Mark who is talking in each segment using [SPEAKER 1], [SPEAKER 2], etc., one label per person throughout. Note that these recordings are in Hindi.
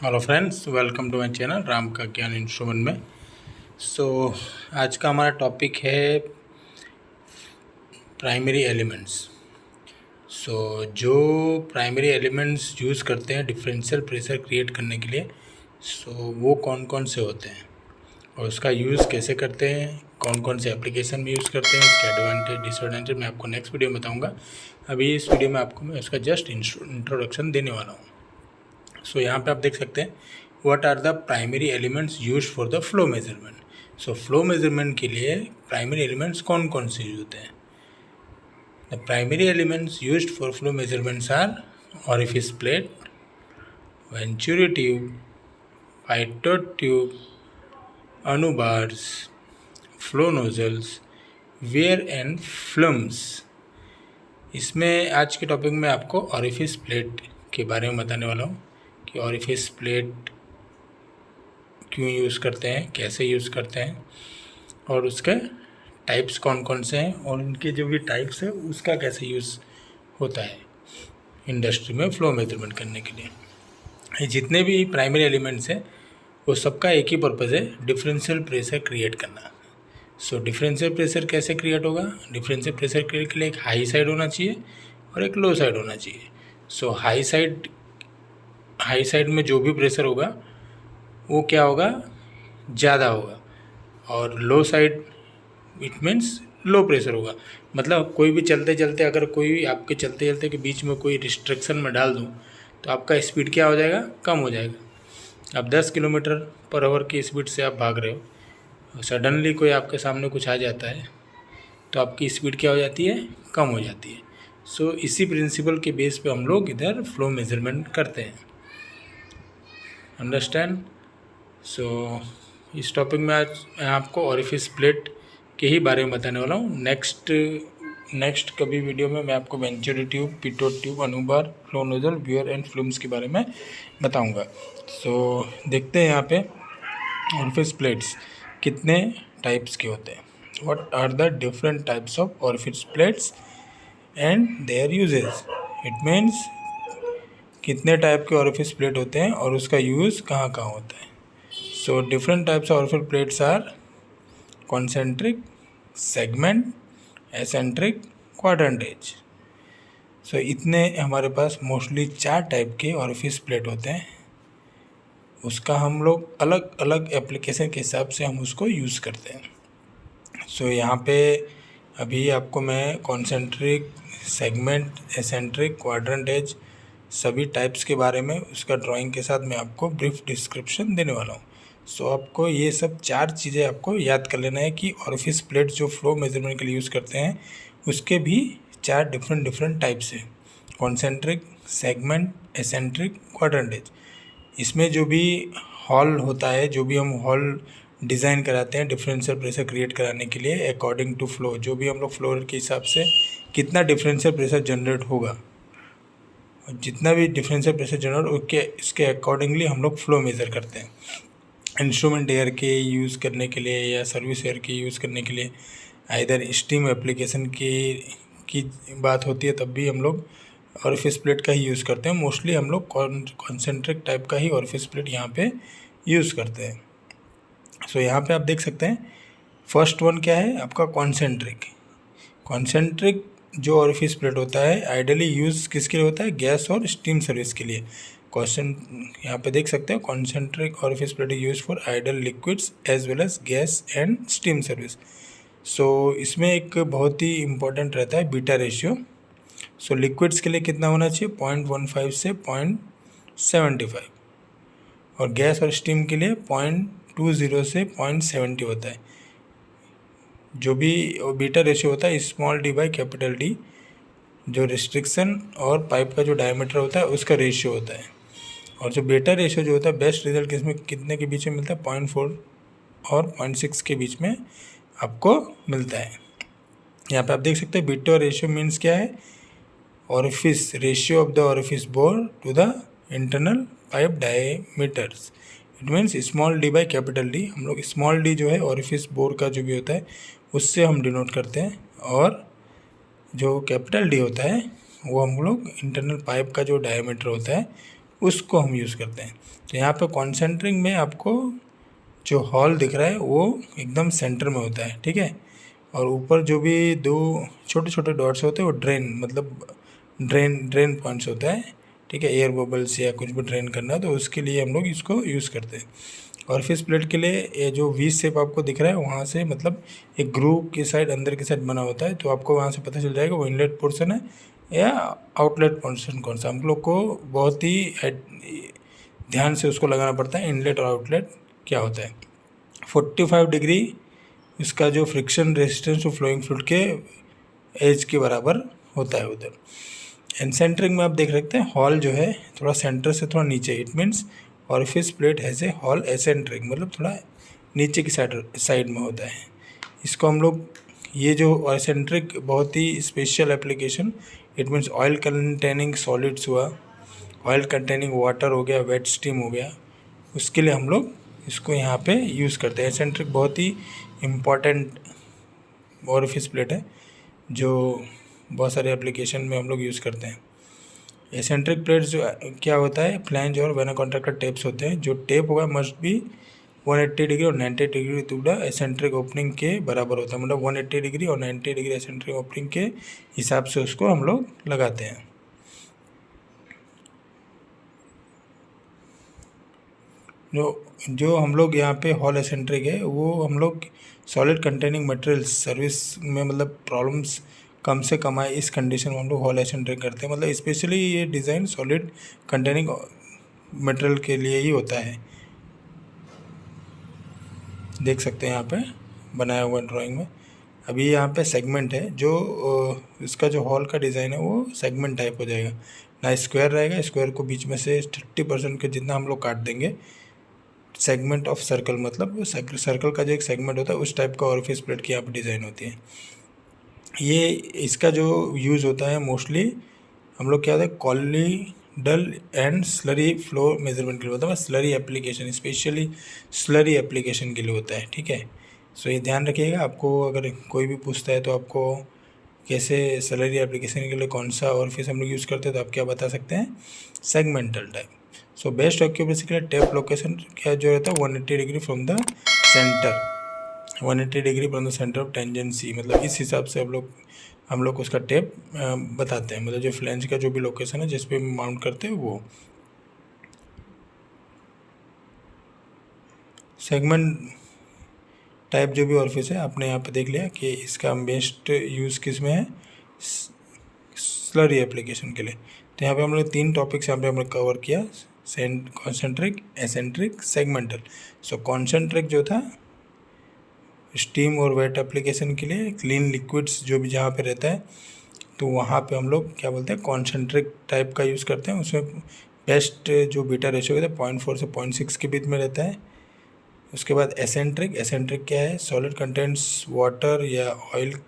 [SPEAKER 1] Hello friends, welcome to my channel Ram का ज्ञान इंस्ट्रूमेंट में। आज का हमारा टॉपिक है प्राइमरी एलिमेंट्स। जो प्राइमरी एलिमेंट्स यूज़ करते हैं डिफरेंशियल प्रेशर क्रिएट करने के लिए, वो कौन कौन से होते हैं और उसका यूज़ कैसे करते हैं, कौन कौन से एप्लीकेशन में यूज़ करते हैं, उसके एडवांटेज डिसएडवांटेज मैं आपको नेक्स्ट वीडियो में बताऊँगा। अभी इस वीडियो में आपको मैं उसका जस्ट इंट्रोडक्शन देने वाला हूँ। यहाँ पे आप देख सकते हैं what are the primary elements used for the flow measurement. Flow measurement के लिए प्राइमरी एलिमेंट्स कौन कौन से यूज होते हैं। The primary elements used for flow measurements are orifice plate, venturi tube, pitot tube, annubars, flow nozzles, weir and flumes. इसमें आज के टॉपिक में आपको ऑरिफिस प्लेट के बारे में बताने वाला हूँ कि ऑरिफिस प्लेट क्यों यूज़ करते हैं, कैसे यूज़ करते हैं और उसके टाइप्स कौन कौन से हैं और उनके जो भी टाइप्स है उसका कैसे यूज़ होता है इंडस्ट्री में फ्लो मेजरमेंट करने के लिए। ये जितने भी प्राइमरी एलिमेंट्स हैं वो सबका एक ही पर्पज़ है, डिफरेंशियल प्रेशर क्रिएट करना। डिफरेंशियल प्रेशर कैसे क्रिएट होगा? डिफरेंशियल प्रेशर क्रिएट के लिए एक हाई साइड होना चाहिए और एक लो साइड होना चाहिए। हाई साइड में जो भी प्रेशर होगा वो क्या होगा, ज़्यादा होगा, और low side it means low pressure होगा। मतलब कोई भी चलते चलते अगर कोई आपके चलते चलते के बीच में कोई रिस्ट्रिक्शन में डाल दूँ तो आपका स्पीड क्या हो जाएगा, कम हो जाएगा। अब 10 किलोमीटर पर आवर की स्पीड से आप भाग रहे हो, सडनली कोई आपके सामने कुछ आ जाता है तो आपकी स्पीड क्या हो जाती है, कम हो जाती है। इसी प्रिंसिपल के बेस पे हम लोग इधर फ्लो मेजरमेंट करते हैं। अंडरस्टैंड? इस टॉपिक में आज मैं आपको ऑरिफिस प्लेट के ही बारे में बताने वाला हूँ। नेक्स्ट कभी वीडियो में मैं आपको venturi tube, pitot tube, annubar, flow nozzle, weir and flumes के बारे में बताऊँगा। देखते हैं यहाँ पे ऑरिफिस प्लेट्स कितने टाइप्स के होते हैं। What are the different types of orifice plates and their uses. It means कितने टाइप के ऑरिफिस प्लेट होते हैं और उसका यूज़ कहाँ कहाँ होता है। Different types of orifice plates are concentric, segment, eccentric, quadrant edge. इतने हमारे पास मोस्टली 4 टाइप के ऑरिफिस प्लेट होते हैं। उसका हम लोग अलग अलग एप्लीकेशन के हिसाब से हम उसको यूज़ करते हैं। यहाँ पे अभी आपको मैं कॉन्सेंट्रिक, सेगमेंट, एसेंट्रिक, क्वाड्रेंटेज सभी टाइप्स के बारे में उसका ड्राइंग के साथ मैं आपको ब्रीफ डिस्क्रिप्शन देने वाला हूँ। आपको ये सब 4 चीज़ें आपको याद कर लेना है कि ऑरिफिस प्लेट जो फ्लो मेजरमेंट के लिए यूज़ करते हैं उसके भी 4 डिफरेंट टाइप्स हैं, कॉन्सेंट्रिक, सेगमेंट, एसेंट्रिक, क्वाड्रेंटेज। इसमें जो भी हॉल होता है, जो भी हम हॉल डिज़ाइन कराते हैं डिफरेंशियल प्रेशर क्रिएट कराने के लिए अकॉर्डिंग टू फ्लो, जो भी हम लोग फ्लो रेट के हिसाब से कितना डिफरेंशियल प्रेशर जनरेट होगा, जितना भी डिफरेंशियल प्रेशर जनरेट इसके अकॉर्डिंगली हम लोग फ्लो मेज़र करते हैं। इंस्ट्रूमेंट एयर के यूज़ करने के लिए या सर्विस एयर के यूज़ करने के लिए, आइदर स्टीम एप्लीकेशन की बात होती है तब भी हम लोग ऑरिफिस प्लेट का ही यूज़ करते हैं। मोस्टली हम लोग कॉन्सेंट्रिक टाइप का ही ऑरिफिस प्लेट यहाँ पे यूज़ करते हैं। यहाँ पे आप देख सकते हैं फर्स्ट वन क्या है आपका, कॉन्सेंट्रिक जो ऑरिफिस प्लेट होता है आइडियली यूज़ किसके लिए होता है, गैस और स्टीम सर्विस के लिए। यहाँ पे देख सकते हो concentric orifice plate use for ideal liquids as well as gas and steam service. इसमें एक बहुत ही इम्पोर्टेंट रहता है बीटा रेशियो। लिक्विड्स के लिए कितना होना चाहिए, 0.15 से 0.75, और गैस और स्टीम के लिए 0.20 से 0.70 होता है। जो भी बीटा रेशियो होता है small D by capital D, जो रिस्ट्रिक्शन और पाइप का जो डायमीटर होता है उसका रेशियो होता है। और जो बीटा रेशियो जो होता है बेस्ट रिजल्ट किसमें कितने के बीच में मिलता है, 0.4 और 0.6 के बीच में आपको मिलता है। यहाँ पे आप देख सकते हैं बीटा रेशियो मीन्स क्या है, orifice ratio of the orifice bore to the internal pipe diameters. It means small D by capital D. हम लोग स्मॉल डी जो है ऑरिफिस बोर का जो भी होता है उससे हम डिनोट करते हैं, और जो कैपिटल डी होता है वो हम लोग इंटरनल पाइप का जो डायमीटर होता है उसको हम यूज़ करते हैं। तो यहाँ पे कॉन्सेंट्रिक में आपको जो हॉल दिख रहा है वो एकदम सेंटर में होता है, ठीक है। और ऊपर जो भी दो छोटे छोटे डॉट्स होते हैं वो ड्रेन, मतलब ड्रेन पॉइंट्स होता है, ठीक है। एयर बबल्स या कुछ भी ड्रेन करना तो उसके लिए हम लोग इसको यूज़ करते हैं। और फिश प्लेट के लिए ये जो वी शेप आपको दिख रहा है वहाँ से मतलब एक ग्रूव की साइड अंदर की साइड बना होता है, तो आपको वहाँ से पता चल जाएगा वो इनलेट पोर्शन है या आउटलेट पोर्शन कौन सा। हम लोग को बहुत ही ध्यान से उसको लगाना पड़ता है, इनलेट और आउटलेट क्या होता है। 45 डिग्री इसका जो फ्रिक्शन रेजिस्टेंस फ्लोइंग फ्लूइड के एज के बराबर होता है उधर। एनसेंट्रिक में आप देख सकते हैं हॉल जो है थोड़ा सेंटर से थोड़ा नीचे, it means orifice plate has a hall eccentric, मतलब थोड़ा नीचे की साइड में होता है। इसको हम लोग ये जो एसेंट्रिक बहुत ही special application, it means oil containing solids हुआ, ऑयल कंटेनिंग वाटर हो गया, वेट स्टीम हो गया, उसके लिए हम लोग इसको यहाँ पे यूज़ करते हैं। एसेंट्रिक बहुत ही इम्पॉर्टेंट ऑरिफिस प्लेट है जो बहुत सारे एप्लीकेशन में हम लोग यूज़ करते हैं। एसेंट्रिक प्लेट्स जो क्या होता है, फ्लैंज और वेना कॉन्ट्रैक्टर टेप्स होते हैं। जो टेप होगा मस्ट भी 180 डिग्री और 90 degree to the eccentric opening के बराबर होता है, मतलब 180 डिग्री और 90 डिग्री एसेंट्रिक ओपनिंग के हिसाब से उसको हम लोग लगाते हैं। जो हम लोग यहाँ पे हॉल एसेंट्रिक है वो हम लोग सॉलिड कंटेनिंग मटेरियल्स सर्विस में मतलब प्रॉब्लम्स कम से कम आए इस कंडीशन में हम लोग हॉल एसेंट्रिक करते हैं। मतलब स्पेशली ये डिज़ाइन सॉलिड कंटेनिंग मटेरियल के लिए ही होता है। देख सकते हैं यहाँ पे बनाया हुआ ड्राइंग में। अभी यहाँ पे सेगमेंट है, जो इसका जो हॉल का डिज़ाइन है वो सेगमेंट टाइप हो जाएगा, ना स्क्वायर रहेगा। स्क्वायर को बीच में से 30% के जितना हम लोग काट देंगे। सेगमेंट ऑफ सर्कल मतलब सर्कल का जो एक सेगमेंट होता है उस टाइप का ऑरिफिस प्लेट की यहाँ पर डिज़ाइन होती है। ये इसका जो यूज़ होता है मोस्टली हम लोग क्या होता है कॉलिडल एंड स्लरी फ्लो मेजरमेंट के लिए होता है, slurry application, specially slurry application के लिए होता है, ठीक है। सो ये ध्यान रखिएगा, आपको अगर कोई भी पूछता है तो आपको कैसे स्लरी एप्लीकेशन के लिए कौन सा ऑरिफिस हम लोग यूज़ करते हैं तो आप क्या बता सकते हैं, segmental type. So best occupancy के लिए टेप लोकेशन क्या जो रहता है 180 degree from the centre, 180 degree from the centre of tangency, मतलब इस हिसाब से हम लोग उसका टेप बताते हैं, मतलब जो फ्लैंज का जो भी लोकेशन है जिस पे माउंट करते हैं वो। सेगमेंट टाइप जो भी ऑरिफिस है आपने यहाँ पे देख लिया कि इसका बेस्ट यूज़ किस में है, स्लरी एप्लीकेशन के लिए। तो यहाँ पे हम लोग 3 टॉपिक्स यहाँ पे हमने कवर किया, कॉन्सेंट्रिक, एसेंट्रिक, सेगमेंटल। सो कॉन्सेंट्रिक जो था स्टीम और वेट एप्लीकेशन के लिए, क्लीन लिक्विड्स जो भी जहाँ पे रहता है तो वहाँ पे हम लोग क्या बोलते हैं कॉन्सेंट्रिक टाइप का यूज़ करते हैं। उसमें बेस्ट जो बीटा रेशियो होता है 0.4 से 0.6 के बीच में रहता है। उसके बाद एसेंट्रिक, एसेंट्रिक क्या है, सॉलिड कंटेंट्स वाटर या ऑयल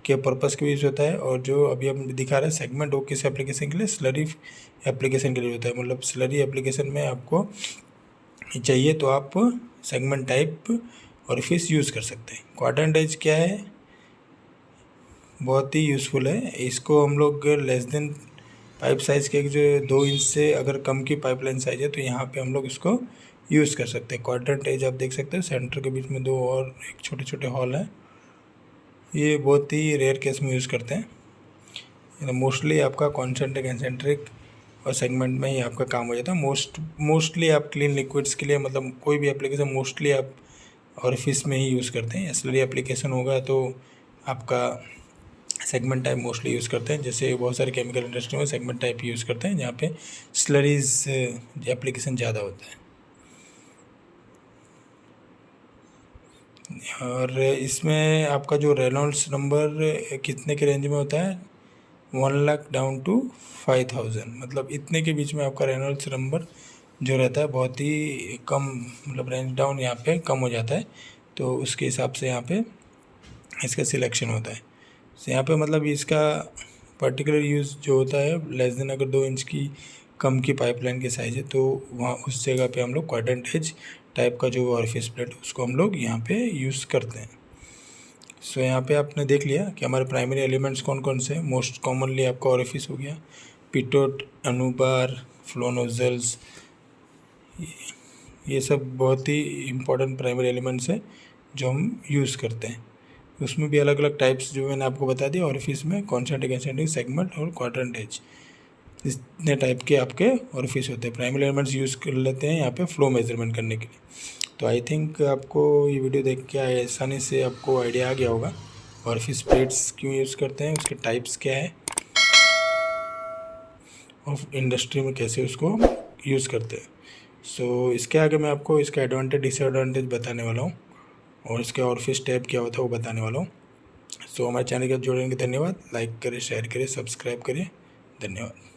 [SPEAKER 1] के पर्पज़ के यूज़ होता है। और जो अभी हम दिखा रहे हैं सेगमेंट वो किस एप्लीकेशन के लिए, स्लरी एप्लीकेशन के लिए होता है। मतलब स्लरी एप्लीकेशन में आपको चाहिए तो आप सेगमेंट टाइप ऑरिफिस यूज़ कर सकते हैं। क्वाड्रेंट एज क्या है, बहुत ही यूज़फुल है। इसको हम लोग लेस देन पाइप साइज़ के जो 2 इंच से अगर कम की पाइपलाइन साइज है तो यहाँ पे हम लोग इसको यूज़ कर सकते हैं। क्वाड्रेंट एज आप देख सकते हैं, सेंटर के बीच में 2 और एक छोटे छोटे हॉल हैं। ये बहुत ही रेयर केस में यूज़ करते हैं। मोस्टली आपका कॉन्सेंट्रिक, एसेंट्रिक और सेगमेंट में ही आपका काम हो जाता है। मोस्टली आप क्लीन लिक्विड्स के लिए मतलब कोई भी एप्लीकेशन मोस्टली आप ऑरिफिस में ही यूज़ करते हैं। स्लरी एप्लीकेशन होगा तो आपका सेगमेंट टाइप मोस्टली यूज़ करते हैं। जैसे बहुत सारे केमिकल इंडस्ट्री में सेगमेंट टाइप यूज़ करते हैं जहाँ पे स्लरीज एप्लीकेशन ज़्यादा होता है। और इसमें आपका जो रेनॉल्ड्स नंबर कितने के रेंज में होता है, 1 लाख डाउन टू 5000, मतलब इतने के बीच में आपका रेनॉल्ड्स नंबर जो रहता है बहुत ही कम, मतलब रेंज डाउन यहाँ पे कम हो जाता है। तो उसके हिसाब से यहाँ पे इसका सिलेक्शन होता है। तो यहाँ पे मतलब इसका पर्टिकुलर यूज़ जो होता है लेस देन अगर 2 इंच की कम की पाइपलाइन की साइज़ है तो वहाँ उस जगह पे हम लोग क्वाड्रेंट एज टाइप का जो ऑरिफिस प्लेट उसको हम लोग यहाँ पे यूज़ करते हैं। सो यहाँ पे आपने देख लिया कि हमारे प्राइमरी एलिमेंट्स कौन कौन से हैं। मोस्ट कॉमनली आपका ऑरिफिस हो गया, पिटोट, अनुबार, फ्लो नोजल्स, ये सब बहुत ही इम्पोर्टेंट प्राइमरी एलिमेंट्स हैं जो हम यूज़ करते हैं। उसमें भी अलग अलग टाइप्स जो मैंने आपको बता दिया, ऑरिफिस में कॉन्सेंट्रिक, एसेंट्रिक, सेगमेंट और क्वाड्रेंट एज, इतने टाइप के आपके ऑरिफिस होते हैं। प्राइमरी एलिमेंट्स यूज़ कर लेते हैं यहाँ पे फ्लो मेजरमेंट करने के लिए। तो आई थिंक आपको ये वीडियो देख के आसानी से आपको आइडिया आ गया होगा ऑरिफिस प्लेट्स क्यों यूज़ करते हैं, उसके टाइप्स क्या है और इंडस्ट्री में कैसे उसको यूज़ करते हैं। सो इसके आगे मैं आपको इसका एडवांटेज डिसएडवांटेज बताने वाला हूँ और इसके ऑरिफिस टाइप क्या होता है वो बताने वाला हूँ। सो हमारे चैनल के जुड़ने के धन्यवाद। लाइक करें, शेयर करें, सब्सक्राइब करें। धन्यवाद।